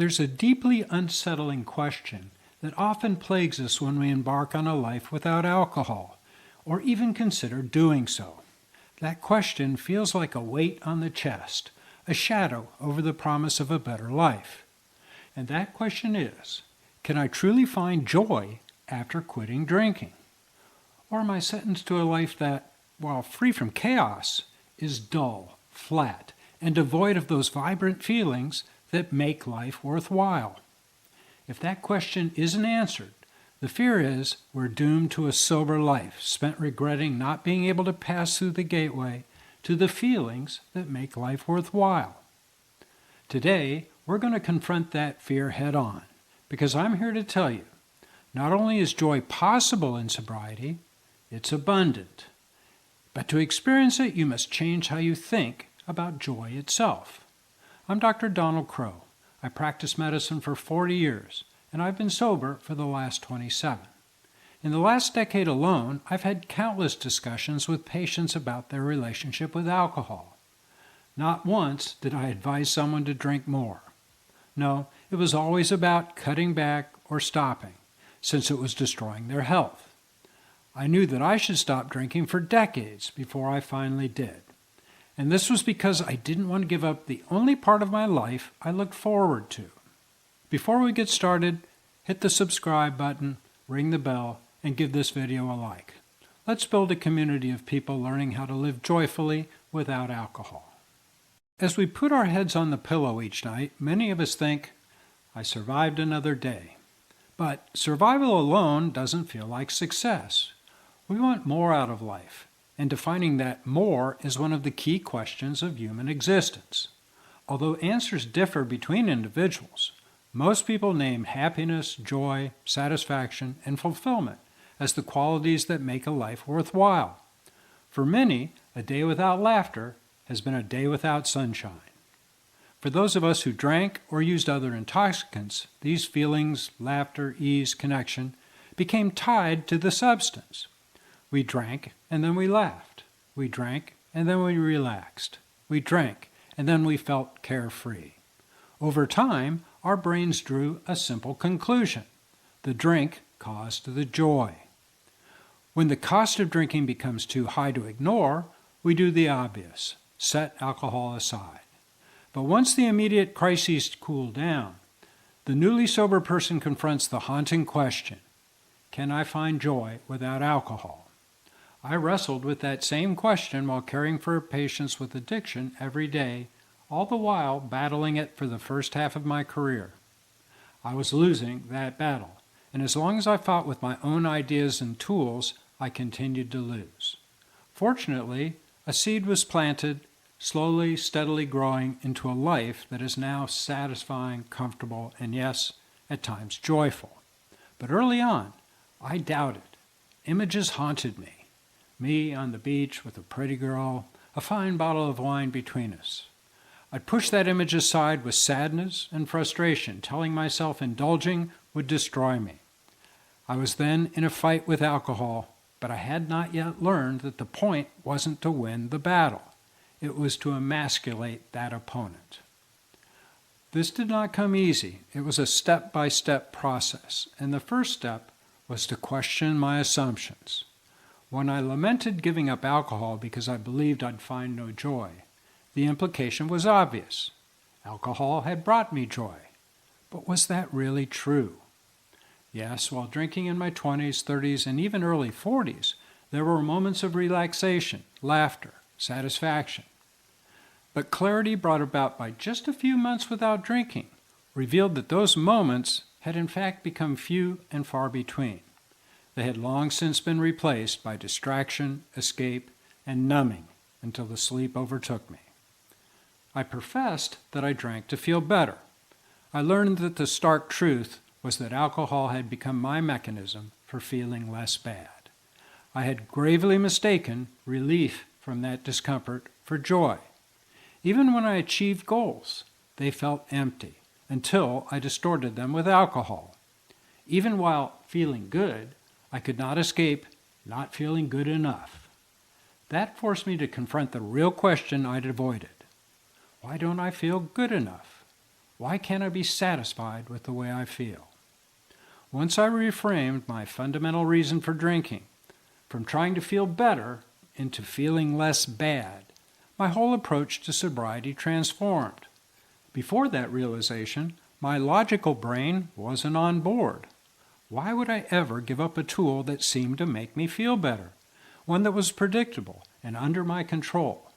There's a deeply unsettling question that often plagues us when we embark on a life without alcohol, or even consider doing so. That question feels like a weight on the chest, a shadow over the promise of a better life. And that question is, can I truly find joy after quitting drinking? Or am I sentenced to a life that, while free from chaos, is dull, flat, and devoid of those vibrant feelings that make life worthwhile? If that question isn't answered, the fear is we're doomed to a sober life, spent regretting not being able to pass through the gateway to the feelings that make life worthwhile. Today, we're going to confront that fear head on, because I'm here to tell you, not only is joy possible in sobriety, it's abundant. But to experience it, you must change how you think about joy itself. I'm Dr. Donald Crowe. I practiced medicine for 40 years, and I've been sober for the last 27. In the last decade alone, I've had countless discussions with patients about their relationship with alcohol. Not once did I advise someone to drink more. No, it was always about cutting back or stopping, since it was destroying their health. I knew that I should stop drinking for decades before I finally did. And this was because I didn't want to give up the only part of my life I looked forward to. Before we get started, hit the subscribe button, ring the bell, and give this video a like. Let's build a community of people learning how to live joyfully without alcohol. As we put our heads on the pillow each night, many of us think, I survived another day. But survival alone doesn't feel like success. We want more out of life, and defining that more is one of the key questions of human existence. Although answers differ between individuals, most people name happiness, joy, satisfaction, and fulfillment as the qualities that make a life worthwhile. For many, a day without laughter has been a day without sunshine. For those of us who drank or used other intoxicants, these feelings, laughter, ease, connection, became tied to the substance. We drank and then we laughed. We drank and then we relaxed. We drank and then we felt carefree. Over time, our brains drew a simple conclusion. The drink caused the joy. When the cost of drinking becomes too high to ignore, we do the obvious, set alcohol aside. But once the immediate crises cool down, the newly sober person confronts the haunting question, can I find joy without alcohol? I wrestled with that same question while caring for patients with addiction every day, all the while battling it for the first half of my career. I was losing that battle, and as long as I fought with my own ideas and tools, I continued to lose. Fortunately, a seed was planted, slowly, steadily growing into a life that is now satisfying, comfortable, and yes, at times joyful. But early on, I doubted. Images haunted me. Me on the beach with a pretty girl, a fine bottle of wine between us. I'd push that image aside with sadness and frustration, telling myself indulging would destroy me. I was then in a fight with alcohol, but I had not yet learned that the point wasn't to win the battle. It was to emasculate that opponent. This did not come easy. It was a step-by-step process, and the first step was to question my assumptions. When I lamented giving up alcohol because I believed I'd find no joy, the implication was obvious. Alcohol had brought me joy. But was that really true? Yes, while drinking in my 20s, 30s, and even early 40s, there were moments of relaxation, laughter, satisfaction. But clarity brought about by just a few months without drinking revealed that those moments had in fact become few and far between. They had long since been replaced by distraction, escape, and numbing until the sleep overtook me. I professed that I drank to feel better. I learned that the stark truth was that alcohol had become my mechanism for feeling less bad. I had gravely mistaken relief from that discomfort for joy. Even when I achieved goals, they felt empty until I distorted them with alcohol. Even while feeling good, I could not escape not feeling good enough. That forced me to confront the real question I'd avoided. Why don't I feel good enough? Why can't I be satisfied with the way I feel? Once I reframed my fundamental reason for drinking, from trying to feel better into feeling less bad, my whole approach to sobriety transformed. Before that realization, my logical brain wasn't on board. Why would I ever give up a tool that seemed to make me feel better, one that was predictable and under my control?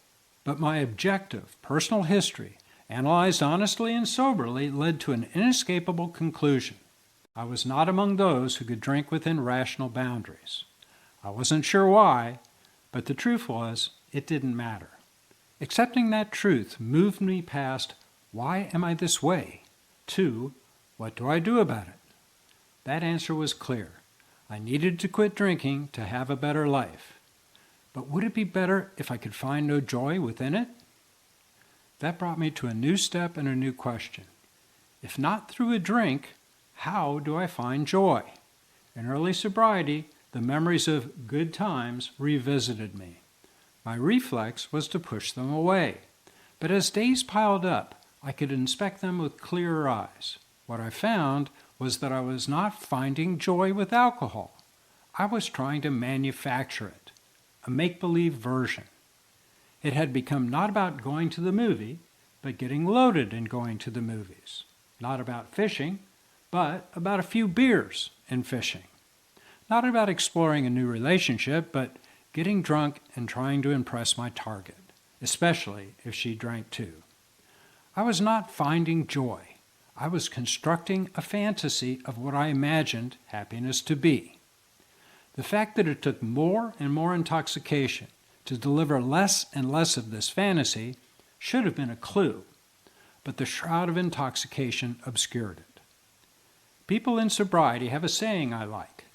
But my objective, personal history, analyzed honestly and soberly, led to an inescapable conclusion. I was not among those who could drink within rational boundaries. I wasn't sure why, but the truth was, it didn't matter. Accepting that truth moved me past, why am I this way, to, what do I do about it? That answer was clear. I needed to quit drinking to have a better life. But would it be better if I could find no joy within it? That brought me to a new step and a new question. If not through a drink, how do I find joy? In early sobriety, the memories of good times revisited me. My reflex was to push them away. But as days piled up, I could inspect them with clearer eyes. What I found was that I was not finding joy with alcohol. I was trying to manufacture it, a make-believe version. It had become not about going to the movie, but getting loaded and going to the movies. Not about fishing, but about a few beers and fishing. Not about exploring a new relationship, but getting drunk and trying to impress my target, especially if she drank too. I was not finding joy. I was constructing a fantasy of what I imagined happiness to be. The fact that it took more and more intoxication to deliver less and less of this fantasy should have been a clue, but the shroud of intoxication obscured it. People in sobriety have a saying I like,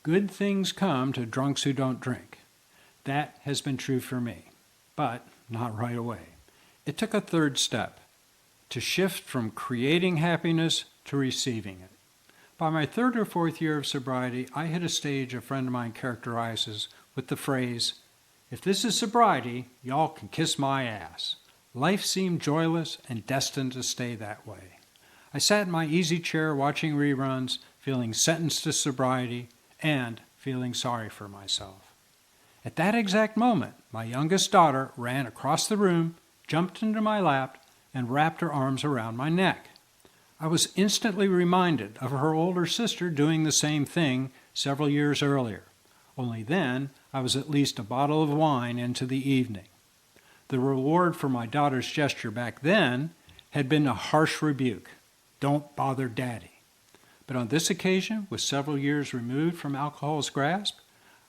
good things come to drunks who don't drink. That has been true for me, but not right away. It took a third step, to shift from creating happiness to receiving it. By my third or fourth year of sobriety, I hit a stage a friend of mine characterizes with the phrase, if this is sobriety, y'all can kiss my ass. Life seemed joyless and destined to stay that way. I sat in my easy chair watching reruns, feeling sentenced to sobriety, and feeling sorry for myself. At that exact moment, my youngest daughter ran across the room, jumped into my lap, and wrapped her arms around my neck. I was instantly reminded of her older sister doing the same thing several years earlier. Only then, I was at least a bottle of wine into the evening. The reward for my daughter's gesture back then had been a harsh rebuke. Don't bother Daddy. But on this occasion, with several years removed from alcohol's grasp,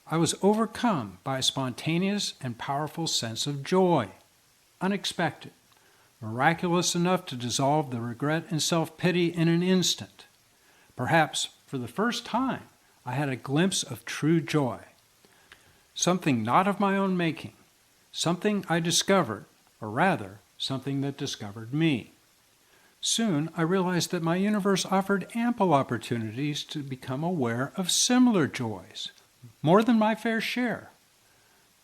I was overcome by a spontaneous and powerful sense of joy. Unexpected. Miraculous enough to dissolve the regret and self-pity in an instant. Perhaps for the first time, I had a glimpse of true joy. Something not of my own making, something I discovered, or rather, something that discovered me. Soon, I realized that my universe offered ample opportunities to become aware of similar joys, more than my fair share.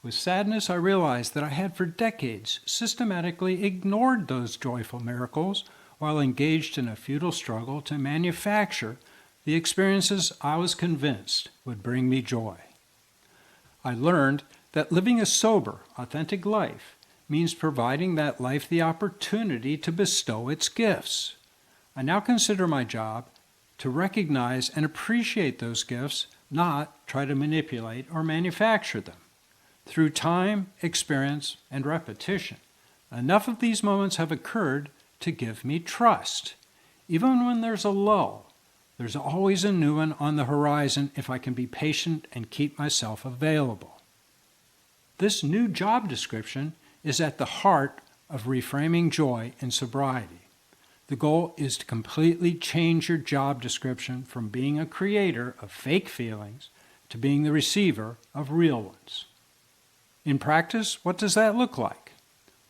With sadness, I realized that I had for decades systematically ignored those joyful miracles while engaged in a futile struggle to manufacture the experiences I was convinced would bring me joy. I learned that living a sober, authentic life means providing that life the opportunity to bestow its gifts. I now consider my job to recognize and appreciate those gifts, not try to manipulate or manufacture them. Through time, experience, and repetition, enough of these moments have occurred to give me trust. Even when there's a lull, there's always a new one on the horizon if I can be patient and keep myself available. This new job description is at the heart of reframing joy in sobriety. The goal is to completely change your job description from being a creator of fake feelings to being the receiver of real ones. In practice, what does that look like?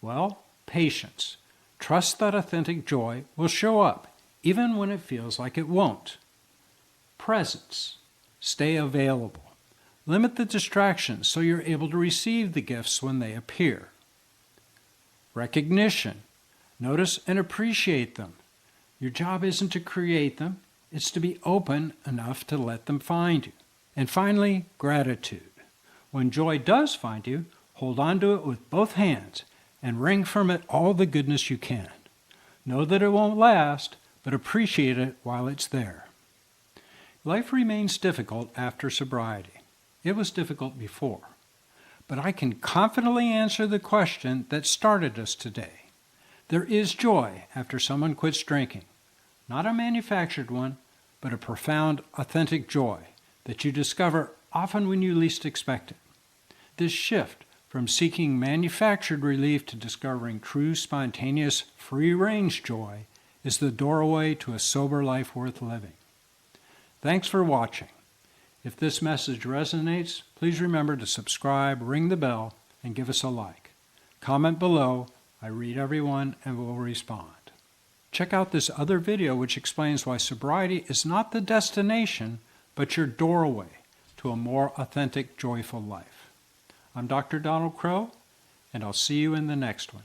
Well, patience. Trust that authentic joy will show up, even when it feels like it won't. Presence. Stay available. Limit the distractions so you're able to receive the gifts when they appear. Recognition. Notice and appreciate them. Your job isn't to create them, it's to be open enough to let them find you. And finally, gratitude. When joy does find you, hold on to it with both hands and wring from it all the goodness you can. Know that it won't last, but appreciate it while it's there. Life remains difficult after sobriety. It was difficult before. But I can confidently answer the question that started us today. There is joy after someone quits drinking. Not a manufactured one, but a profound, authentic joy that you discover often when you least expect it. This shift from seeking manufactured relief to discovering true, spontaneous, free-range joy is the doorway to a sober life worth living. Thanks for watching. If this message resonates, please remember to subscribe, ring the bell, and give us a like. Comment below. I read everyone and will respond. Check out this other video which explains why sobriety is not the destination, but your doorway to a more authentic, joyful life. I'm Dr. Donald Crowe, and I'll see you in the next one.